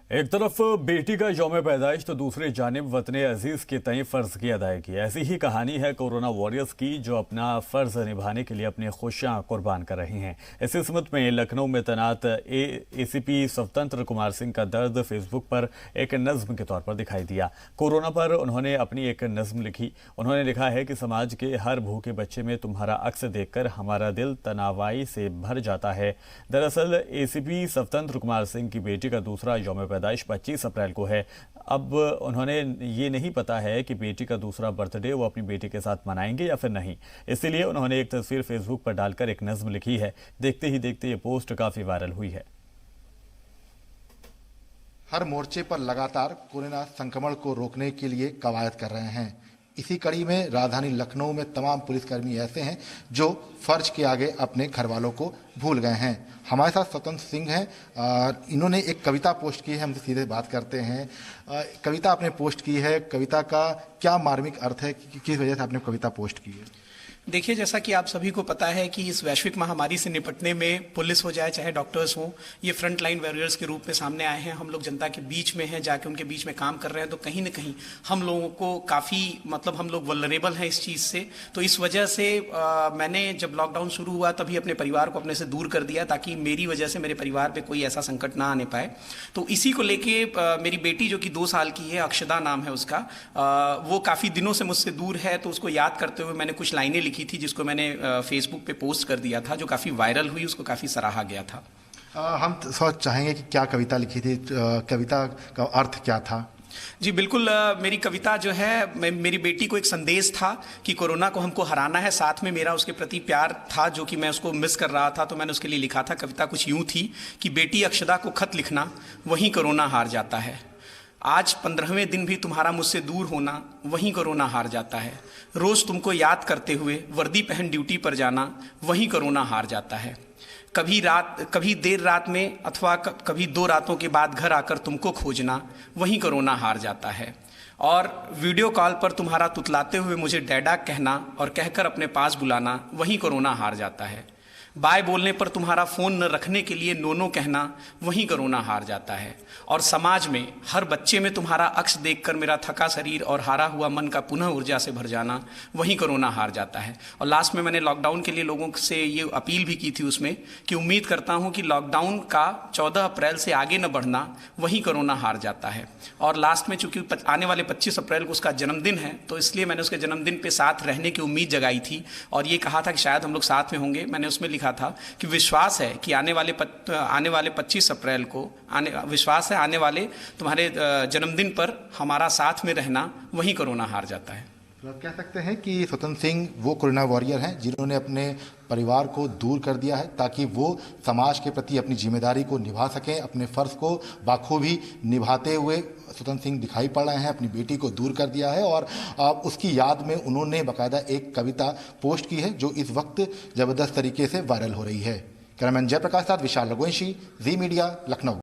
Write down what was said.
एक तरफ बेटी का यौम पैदाइश तो दूसरी जानिब वतने अजीज के तय फर्ज की अदायगी। ऐसी ही कहानी है कोरोना वॉरियर्स की, जो अपना फर्ज निभाने के लिए अपनी खुशियां कुर्बान कर रही हैं। इसी सिमत में लखनऊ में तैनात एसीपी स्वतंत्र कुमार सिंह का दर्द फेसबुक पर एक नज्म के तौर पर दिखाई दिया। कोरोना पर उन्होंने अपनी एक नज्म लिखी। उन्होंने लिखा है कि समाज के हर भूखे बच्चे में तुम्हारा अक्स देखकर हमारा दिल तनावाई से भर जाता है। दरअसल एसीपी स्वतंत्र कुमार सिंह की बेटी का दूसरा यौम पैदाइश 25 अप्रैल को है। अब उन्होंने ये नहीं पता है कि बेटी का दूसरा बर्थडे वो अपनी बेटी के साथ मनाएंगे या फिर नहीं। इसीलिए उन्होंने एक तस्वीर फेसबुक पर डालकर एक नज्म लिखी है। देखते ही देखते ये पोस्ट काफी वायरल हुई है। हर मोर्चे पर लगातार कोरोना संक्रमण को रोकने के लिए कवायद कर रहे हैं। इसी कड़ी में राजधानी लखनऊ में तमाम पुलिसकर्मी ऐसे हैं जो फर्ज के आगे अपने घर वालों को भूल गए हैं। हमारे साथ स्वतंत्र सिंह हैं। इन्होंने एक कविता पोस्ट की है, हमसे सीधे बात करते हैं। कविता आपने पोस्ट की है, कविता का क्या मार्मिक अर्थ है, किस वजह से आपने कविता पोस्ट की है? देखिए, जैसा कि आप सभी को पता है कि इस वैश्विक महामारी से निपटने में पुलिस हो जाए चाहे डॉक्टर्स हों, ये फ्रंट लाइन वॉरियर्स के रूप में सामने आए हैं। हम लोग जनता के बीच में हैं, जाके उनके बीच में काम कर रहे हैं। तो कहीं ना कहीं हम लोगों को काफ़ी हम लोग वल्नरेबल हैं इस चीज़ से। तो इस वजह से मैंने जब लॉकडाउन शुरू हुआ तभी अपने परिवार को अपने से दूर कर दिया, ताकि मेरी वजह से मेरे परिवार पर कोई ऐसा संकट ना आने पाए। तो इसी को लेके मेरी बेटी जो कि 2 साल की है, अक्षदा नाम है उसका, वो काफ़ी दिनों से मुझसे दूर है। तो उसको याद करते हुए मैंने कुछ लाइनें लिखी थी, जिसको मैंने फेसबुक पे पोस्ट कर दिया था, जो काफ़ी वायरल हुई, उसको काफ़ी सराहा गया था। हम सोच चाहेंगे कि क्या कविता लिखी थी, कविता का अर्थ क्या था? जी बिल्कुल, मेरी कविता जो है, मेरी बेटी को एक संदेश था कि कोरोना को हमको हराना है। साथ में मेरा उसके प्रति प्यार था जो कि मैं उसको मिस कर रहा था, तो मैंने उसके लिए लिखा था। कविता कुछ यूँ थी कि बेटी अक्षदा को खत लिखना, वहीं कोरोना हार जाता है। आज 15वें दिन भी तुम्हारा मुझसे दूर होना, वहीं कोरोना हार जाता है। रोज़ तुमको याद करते हुए वर्दी पहन ड्यूटी पर जाना, वहीं कोरोना हार जाता है। कभी देर रात में अथवा कभी 2 रातों के बाद घर आकर तुमको खोजना, वहीं कोरोना हार जाता है। और वीडियो कॉल पर तुम्हारा तुतलाते हुए मुझे डैडा कहना और कहकर अपने पास बुलाना, वहीं कोरोना हार जाता है। बाय बोलने पर तुम्हारा फ़ोन न रखने के लिए नो कहना, वहीं कोरोना हार जाता है। और समाज में हर बच्चे में तुम्हारा अक्स देखकर मेरा थका शरीर और हारा हुआ मन का पुनः ऊर्जा से भर जाना, वहीं कोरोना हार जाता है। और लास्ट में मैंने लॉकडाउन के लिए लोगों से ये अपील भी की थी उसमें कि उम्मीद करता हूँ कि लॉकडाउन का 14 अप्रैल से आगे न बढ़ना, वहीं कोरोना हार जाता है। और लास्ट में चूंकि आने वाले 25 अप्रैल को उसका जन्मदिन है, तो इसलिए मैंने उसके जन्मदिन पर साथ रहने की उम्मीद जगाई थी और ये कहा था कि शायद हम लोग साथ में होंगे। मैंने उसमें लिखा था कि विश्वास है कि आने वाले 25 अप्रैल को विश्वास है आने वाले तुम्हारे जन्मदिन पर हमारा साथ में रहना, वहीं कोरोना हार जाता है। तो आप कह सकते हैं कि स्वतंत्र सिंह वो कोरोना वॉरियर हैं जिन्होंने अपने परिवार को दूर कर दिया है ताकि वो समाज के प्रति अपनी जिम्मेदारी को निभा सकें। अपने फ़र्ज को बाखूबी निभाते हुए स्वतंत्र सिंह दिखाई पड़ रहे हैं। अपनी बेटी को दूर कर दिया है और उसकी याद में उन्होंने बाकायदा एक कविता पोस्ट की है जो इस वक्त ज़बरदस्त तरीके से वायरल हो रही है। कैमरामैन जयप्रकाश साथ विशाल रघुवंशी, जी मीडिया, लखनऊ।